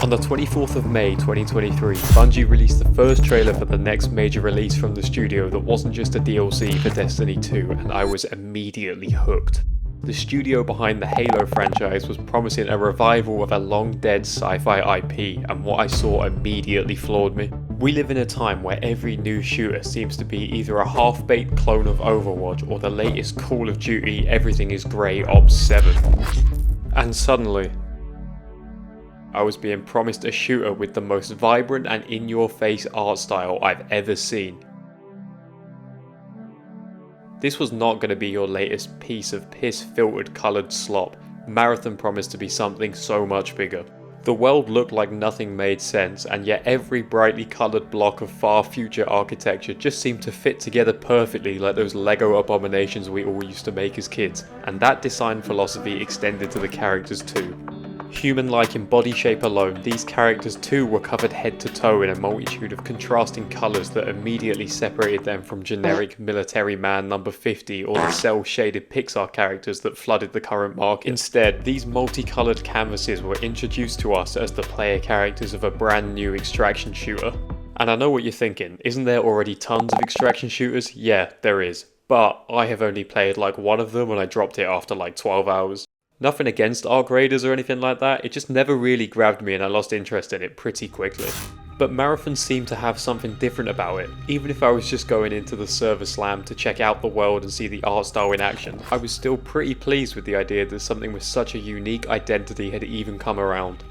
On the 24th of May 2023, Bungie released the first trailer for the next major release from the studio that wasn't just a DLC for Destiny 2, and I was immediately hooked. The studio behind the Halo franchise was promising a revival of a long-dead sci-fi IP, and what I saw immediately floored me. We live in a time where every new shooter seems to be either a half-baked clone of Overwatch or the latest Call of Duty Everything is Grey Ops 7. And suddenly, I was being promised a shooter with the most vibrant and in-your-face art style I've ever seen. This was not going to be your latest piece of piss-filtered coloured slop. Marathon promised to be something so much bigger. The world looked like nothing made sense, and yet every brightly coloured block of far future architecture just seemed to fit together perfectly like those Lego abominations we all used to make as kids, and that design philosophy extended to the characters too. Human-like in body shape alone, these characters too were covered head to toe in a multitude of contrasting colours that immediately separated them from generic military man number 50 or the cel-shaded Pixar characters that flooded the current market. Instead, these multicoloured canvases were introduced to us as the player characters of a brand new extraction shooter. And I know what you're thinking, isn't there already tons of extraction shooters? Yeah, there is. But I have only played like one of them and I dropped it after like 12 hours. Nothing against arc raiders or anything like that, it just never really grabbed me and I lost interest in it pretty quickly. But Marathon seemed to have something different about it. Even if I was just going into the server slam to check out the world and see the art style in action, I was still pretty pleased with the idea that something with such a unique identity had even come around.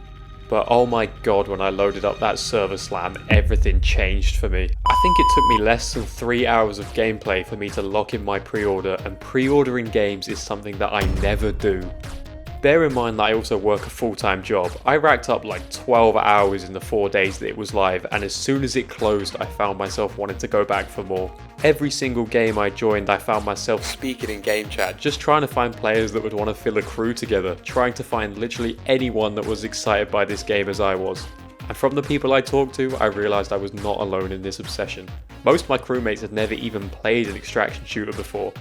But oh my god, when I loaded up that server slam, everything changed for me. I think it took me less than 3 hours of gameplay for me to lock in my pre-order, and pre-ordering games is something that I never do. Bear in mind that I also work a full-time job. I racked up like 12 hours in the 4 days that it was live, and as soon as it closed I found myself wanting to go back for more. Every single game I joined I found myself speaking in game chat, just trying to find players that would want to fill a crew together, trying to find literally anyone that was excited by this game as I was. And from the people I talked to, I realised I was not alone in this obsession. Most of my crewmates had never even played an extraction shooter before.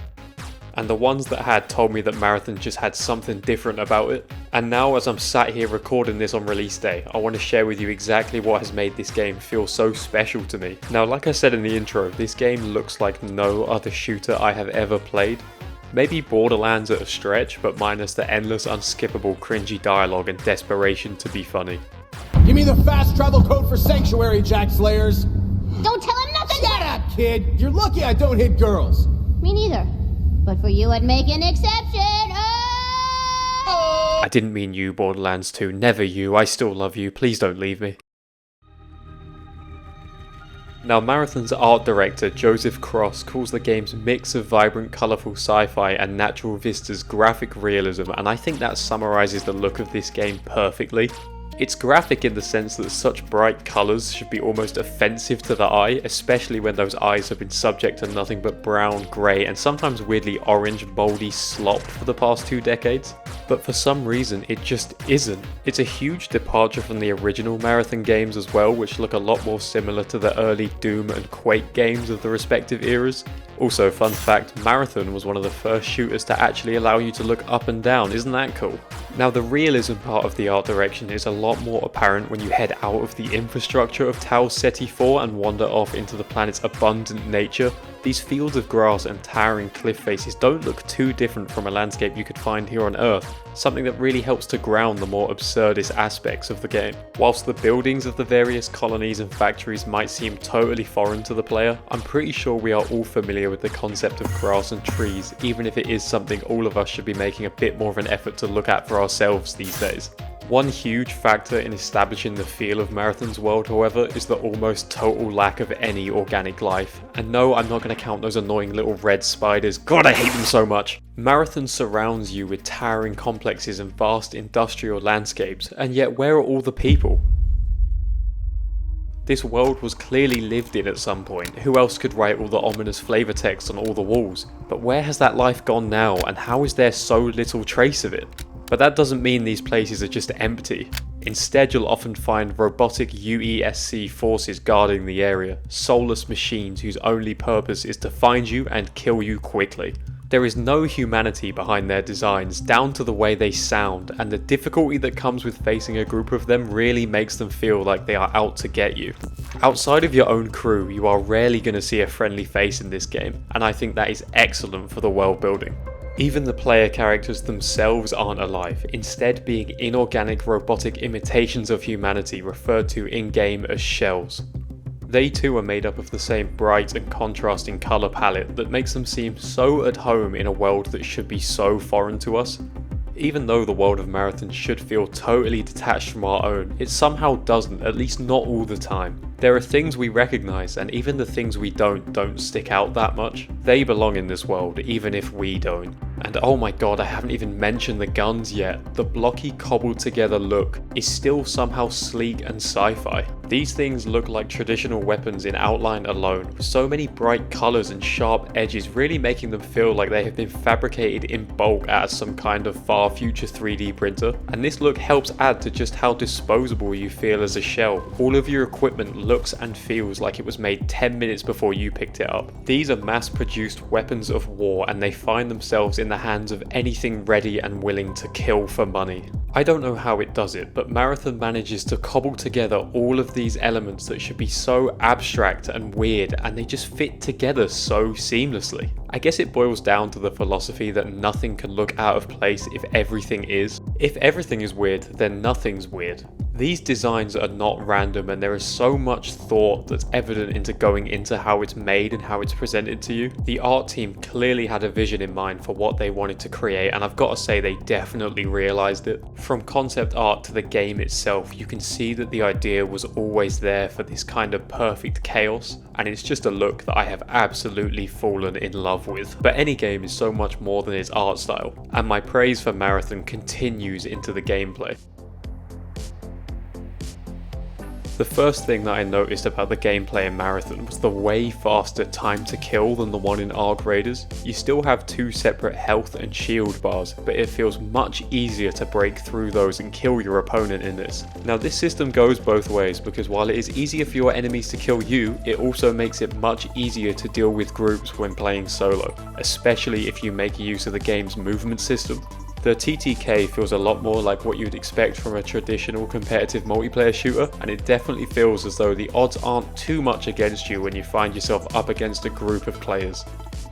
And the ones that had told me that Marathon just had something different about it. And now as I'm sat here recording this on release day, I want to share with you exactly what has made this game feel so special to me. Now, like I said in the intro, this game looks like no other shooter I have ever played. Maybe Borderlands at a stretch, but minus the endless unskippable cringy dialogue and desperation to be funny. Give me the fast travel code for Sanctuary, Jack Slayers! Don't tell him nothing! Shut up, kid! You're lucky I don't hit girls! Me neither. But for you, I'd make an exception. Oh! I didn't mean you, Borderlands 2. Never you. I still love you. Please don't leave me. Now, Marathon's art director, Joseph Cross, calls the game's mix of vibrant, colourful sci-fi and natural vistas graphic realism, and I think that summarises the look of this game perfectly. It's graphic in the sense that such bright colours should be almost offensive to the eye, especially when those eyes have been subject to nothing but brown, grey and sometimes weirdly orange mouldy slop for the past 2 decades. But for some reason it just isn't. It's a huge departure from the original Marathon games as well, which look a lot more similar to the early Doom and Quake games of the respective eras. Also, fun fact, Marathon was one of the first shooters to actually allow you to look up and down, isn't that cool? Now, the realism part of the art direction is a lot more apparent when you head out of the infrastructure of Tau Ceti 4 and wander off into the planet's abundant nature. These fields of grass and towering cliff faces don't look too different from a landscape you could find here on Earth, something that really helps to ground the more absurdist aspects of the game. Whilst the buildings of the various colonies and factories might seem totally foreign to the player, I'm pretty sure we are all familiar with the concept of grass and trees, even if it is something all of us should be making a bit more of an effort to look at for ourselves these days. One huge factor in establishing the feel of Marathon's world, however, is the almost total lack of any organic life. And no, I'm not going to count those annoying little red spiders. God, I hate them so much! Marathon surrounds you with towering complexes and vast industrial landscapes, and yet where are all the people? This world was clearly lived in at some point. Who else could write all the ominous flavour text on all the walls? But where has that life gone now, and how is there so little trace of it? But that doesn't mean these places are just empty. Instead, you'll often find robotic UESC forces guarding the area, soulless machines whose only purpose is to find you and kill you quickly. There is no humanity behind their designs, down to the way they sound, and the difficulty that comes with facing a group of them really makes them feel like they are out to get you. Outside of your own crew, you are rarely going to see a friendly face in this game, and I think that is excellent for the world building. Even the player characters themselves aren't alive, instead being inorganic robotic imitations of humanity referred to in-game as shells. They too are made up of the same bright and contrasting colour palette that makes them seem so at home in a world that should be so foreign to us. Even though the world of Marathon should feel totally detached from our own, it somehow doesn't, at least not all the time. There are things we recognise, and even the things we don't stick out that much. They belong in this world, even if we don't. And oh my god, I haven't even mentioned the guns yet. The blocky, cobbled together look is still somehow sleek and sci-fi. These things look like traditional weapons in outline alone, with so many bright colours and sharp edges really making them feel like they have been fabricated in bulk out of some kind of far future 3D printer. And this look helps add to just how disposable you feel as a shell. All of your equipment looks and feels like it was made 10 minutes before you picked it up. These are mass-produced weapons of war, and they find themselves in the hands of anything ready and willing to kill for money. I don't know how it does it, but Marathon manages to cobble together all of these elements that should be so abstract and weird, and they just fit together so seamlessly. I guess it boils down to the philosophy that nothing can look out of place if everything is. If everything is weird, then nothing's weird. These designs are not random, and there is so much thought that's evident into going into how it's made and how it's presented to you. The art team clearly had a vision in mind for what they wanted to create, and I've got to say they definitely realised it. From concept art to the game itself, you can see that the idea was always there for this kind of perfect chaos, and it's just a look that I have absolutely fallen in love with. But any game is so much more than its art style, and my praise for Marathon continues into the gameplay. The first thing that I noticed about the gameplay in Marathon was the way faster time to kill than the one in Arc Raiders. You still have two separate health and shield bars, but it feels much easier to break through those and kill your opponent in this. Now this system goes both ways, because while it is easier for your enemies to kill you, it also makes it much easier to deal with groups when playing solo, especially if you make use of the game's movement system. The TTK feels a lot more like what you'd expect from a traditional competitive multiplayer shooter, and it definitely feels as though the odds aren't too much against you when you find yourself up against a group of players.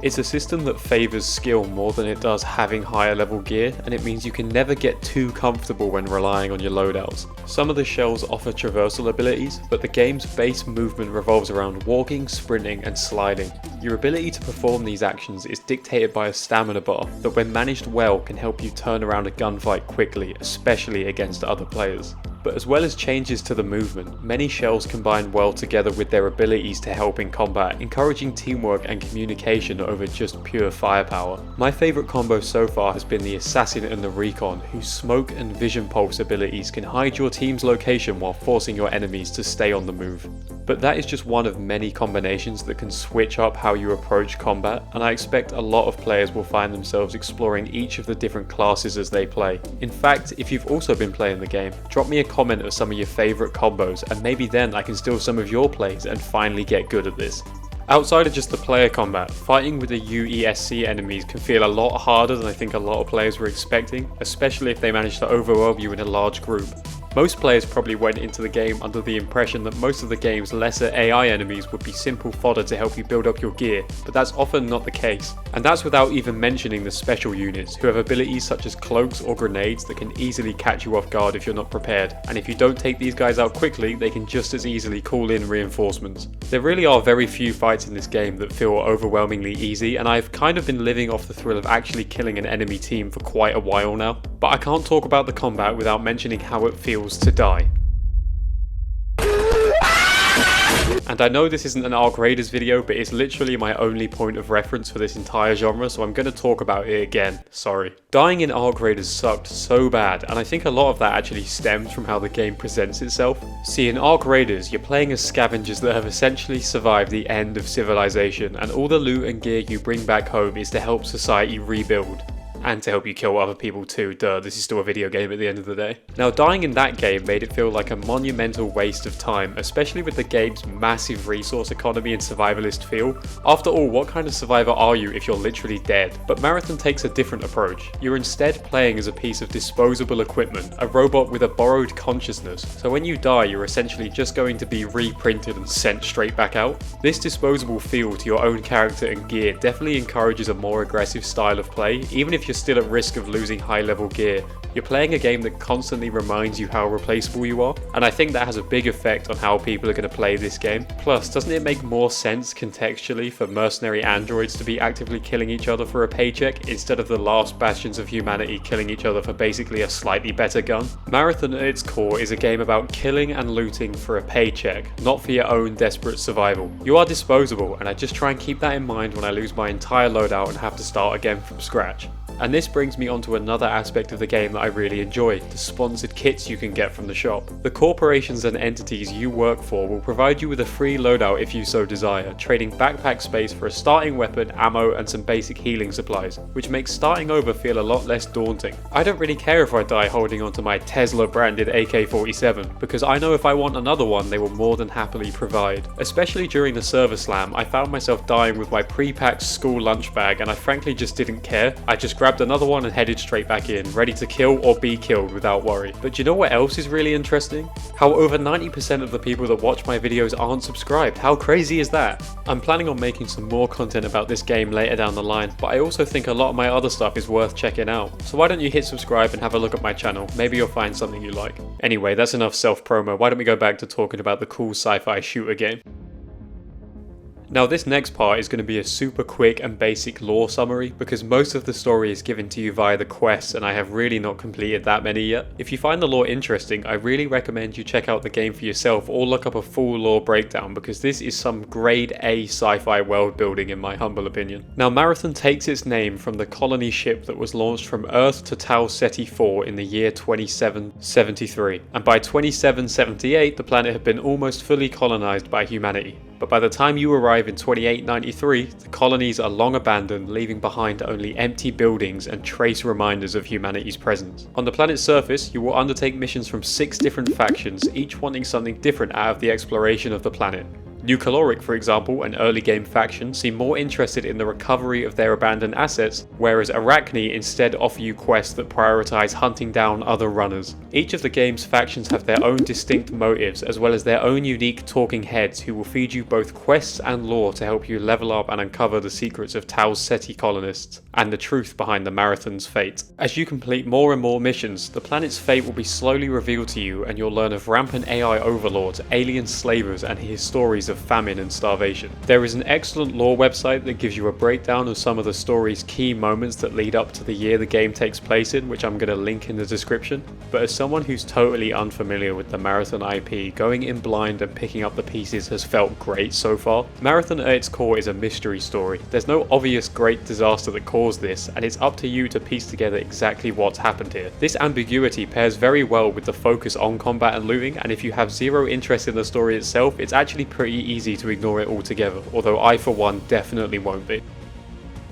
It's a system that favours skill more than it does having higher level gear, and it means you can never get too comfortable when relying on your loadouts. Some of the shells offer traversal abilities, but the game's base movement revolves around walking, sprinting and sliding. Your ability to perform these actions is dictated by a stamina bar that, when managed well, can help you turn around a gunfight quickly, especially against other players. But as well as changes to the movement, many shells combine well together with their abilities to help in combat, encouraging teamwork and communication over just pure firepower. My favourite combo so far has been the Assassin and the Recon, whose smoke and vision pulse abilities can hide your team's location while forcing your enemies to stay on the move. But that is just one of many combinations that can switch up how you approach combat, and I expect a lot of players will find themselves exploring each of the different classes as they play. In fact, if you've also been playing the game, drop me a comment of some of your favourite combos, and maybe then I can steal some of your plays and finally get good at this. Outside of just the player combat, fighting with the UESC enemies can feel a lot harder than I think a lot of players were expecting, especially if they manage to overwhelm you in a large group. Most players probably went into the game under the impression that most of the game's lesser AI enemies would be simple fodder to help you build up your gear, but that's often not the case. And that's without even mentioning the special units, who have abilities such as cloaks or grenades that can easily catch you off guard if you're not prepared, and if you don't take these guys out quickly, they can just as easily call in reinforcements. There really are very few fights in this game that feel overwhelmingly easy, and I've kind of been living off the thrill of actually killing an enemy team for quite a while now. But I can't talk about the combat without mentioning how it feels to die. And I know this isn't an Arc Raiders video, but it's literally my only point of reference for this entire genre, so I'm going to talk about it again, sorry. Dying in Arc Raiders sucked so bad, and I think a lot of that actually stems from how the game presents itself. See, in Arc Raiders, you're playing as scavengers that have essentially survived the end of civilization, and all the loot and gear you bring back home is to help society rebuild. and to help you kill other people too. Duh, this is still a video game at the end of the day. Now, dying in that game made it feel like a monumental waste of time, especially with the game's massive resource economy and survivalist feel. After all, what kind of survivor are you if you're literally dead? But Marathon takes a different approach. You're instead playing as a piece of disposable equipment, a robot with a borrowed consciousness, so when you die you're essentially just going to be reprinted and sent straight back out. This disposable feel to your own character and gear definitely encourages a more aggressive style of play, even if you're still at risk of losing high level gear. You're playing a game that constantly reminds you how replaceable you are, and I think that has a big effect on how people are going to play this game. Plus, doesn't it make more sense contextually for mercenary androids to be actively killing each other for a paycheck instead of the last bastions of humanity killing each other for basically a slightly better gun? Marathon at its core is a game about killing and looting for a paycheck, not for your own desperate survival. You are disposable, and I just try and keep that in mind when I lose my entire loadout and have to start again from scratch. And this brings me on to another aspect of the game that I really enjoy, the sponsored kits you can get from the shop. The corporations and entities you work for will provide you with a free loadout if you so desire, trading backpack space for a starting weapon, ammo and some basic healing supplies, which makes starting over feel a lot less daunting. I don't really care if I die holding onto my Tesla branded AK-47, because I know if I want another one they will more than happily provide. Especially during the server slam, I found myself dying with my pre-packed school lunch bag and I frankly just didn't care. I just grabbed another one and headed straight back in, ready to kill or be killed without worry. But do you know what else is really interesting? How over 90% of the people that watch my videos aren't subscribed. How crazy is that? I'm planning on making some more content about this game later down the line, but I also think a lot of my other stuff is worth checking out. So why don't you hit subscribe and have a look at my channel? Maybe you'll find something you like. Anyway, that's enough self-promo. Why don't we go back to talking about the cool sci-fi shooter game? Now this next part is going to be a super quick and basic lore summary because most of the story is given to you via the quests and I have really not completed that many yet. If you find the lore interesting, I really recommend you check out the game for yourself or look up a full lore breakdown because this is some grade A sci-fi world building in my humble opinion. Now Marathon takes its name from the colony ship that was launched from Earth to Tau Ceti 4 in the year 2773, and by 2778 the planet had been almost fully colonized by humanity. But by the time you arrive in 2893, the colonies are long abandoned, leaving behind only empty buildings and trace reminders of humanity's presence. On the planet's surface, you will undertake missions from 6 different factions, each wanting something different out of the exploration of the planet. New Caloric, for example, an early game faction, seem more interested in the recovery of their abandoned assets, whereas Arachne instead offer you quests that prioritize hunting down other runners. Each of the game's factions have their own distinct motives, as well as their own unique talking heads who will feed you both quests and lore to help you level up and uncover the secrets of Tau's Ceti colonists, and the truth behind the Marathon's fate. As you complete more and more missions, the planet's fate will be slowly revealed to you and you'll learn of rampant AI overlords, alien slavers, and his stories of famine and starvation. There is an excellent lore website that gives you a breakdown of some of the story's key moments that lead up to the year the game takes place in, which I'm going to link in the description. But as someone who's totally unfamiliar with the Marathon IP, going in blind and picking up the pieces has felt great so far. Marathon at its core is a mystery story. There's no obvious great disaster that caused this, and it's up to you to piece together exactly what's happened here. This ambiguity pairs very well with the focus on combat and looting, and if you have zero interest in the story itself, it's actually pretty easy to ignore it altogether, although I for one definitely won't be.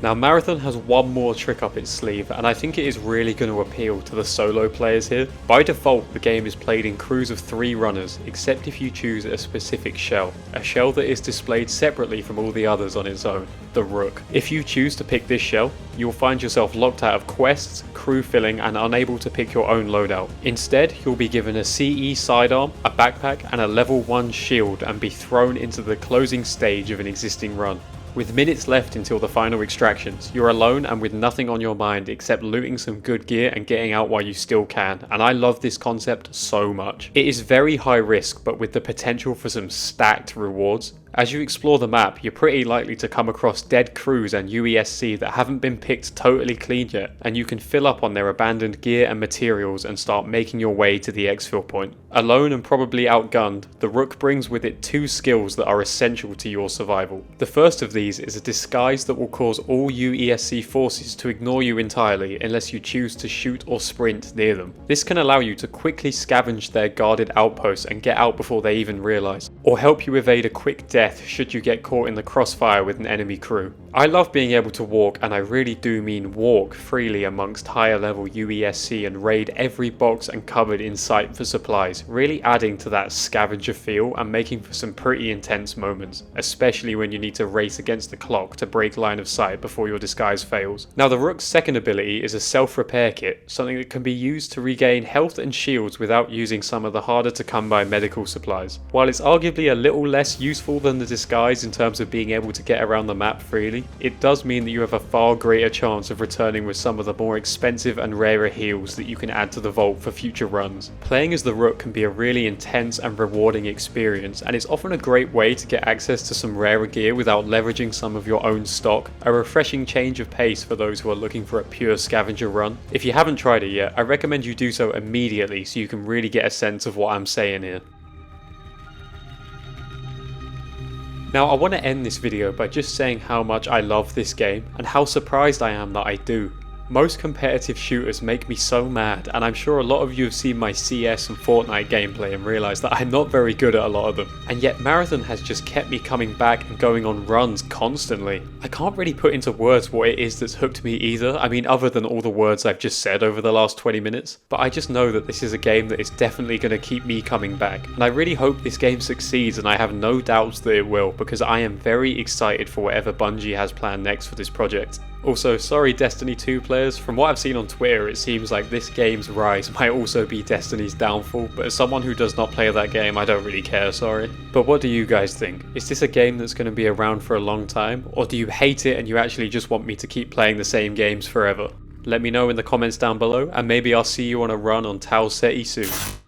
Now Marathon has one more trick up its sleeve, and I think it is really going to appeal to the solo players here. By default, the game is played in crews of 3 runners, except if you choose a specific shell, a shell that is displayed separately from all the others on its own, the Rook. If you choose to pick this shell, you'll find yourself locked out of quests, crew filling, and unable to pick your own loadout. Instead, you'll be given a CE sidearm, a backpack, and a level 1 shield and be thrown into the closing stage of an existing run. With minutes left until the final extractions, you're alone and with nothing on your mind except looting some good gear and getting out while you still can, and I love this concept so much. It is very high risk, but with the potential for some stacked rewards. As you explore the map, you're pretty likely to come across dead crews and UESC that haven't been picked totally clean yet, and you can fill up on their abandoned gear and materials and start making your way to the exfil point. Alone and probably outgunned, the Rook brings with it 2 skills that are essential to your survival. The first of these is a disguise that will cause all UESC forces to ignore you entirely unless you choose to shoot or sprint near them. This can allow you to quickly scavenge their guarded outposts and get out before they even realise, or help you evade a quick death death should you get caught in the crossfire with an enemy crew. I love being able to walk, and I really do mean walk freely amongst higher level UESC and raid every box and cupboard in sight for supplies, really adding to that scavenger feel and making for some pretty intense moments, especially when you need to race against the clock to break line of sight before your disguise fails. Now the Rook's second ability is a self-repair kit, something that can be used to regain health and shields without using some of the harder to come by medical supplies. While it's arguably a little less useful than the disguise in terms of being able to get around the map freely, it does mean that you have a far greater chance of returning with some of the more expensive and rarer heals that you can add to the vault for future runs. Playing as the Rook can be a really intense and rewarding experience, and it's often a great way to get access to some rarer gear without leveraging some of your own stock, a refreshing change of pace for those who are looking for a pure scavenger run. If you haven't tried it yet, I recommend you do so immediately so you can really get a sense of what I'm saying here. Now I want to end this video by just saying how much I love this game and how surprised I am that I do. Most competitive shooters make me so mad, and I'm sure a lot of you have seen my CS and Fortnite gameplay and realised that I'm not very good at a lot of them. And yet Marathon has just kept me coming back and going on runs constantly. I can't really put into words what it is that's hooked me either, I mean other than all the words I've just said over the last 20 minutes. But I just know that this is a game that is definitely going to keep me coming back. And I really hope this game succeeds, and I have no doubts that it will, because I am very excited for whatever Bungie has planned next for this project. Also, sorry Destiny 2 players, from what I've seen on Twitter it seems like this game's rise might also be Destiny's downfall, but as someone who does not play that game I don't really care, sorry. But what do you guys think? Is this a game that's going to be around for a long time, or do you hate it and you actually just want me to keep playing the same games forever? Let me know in the comments down below, and maybe I'll see you on a run on Tau Ceti soon.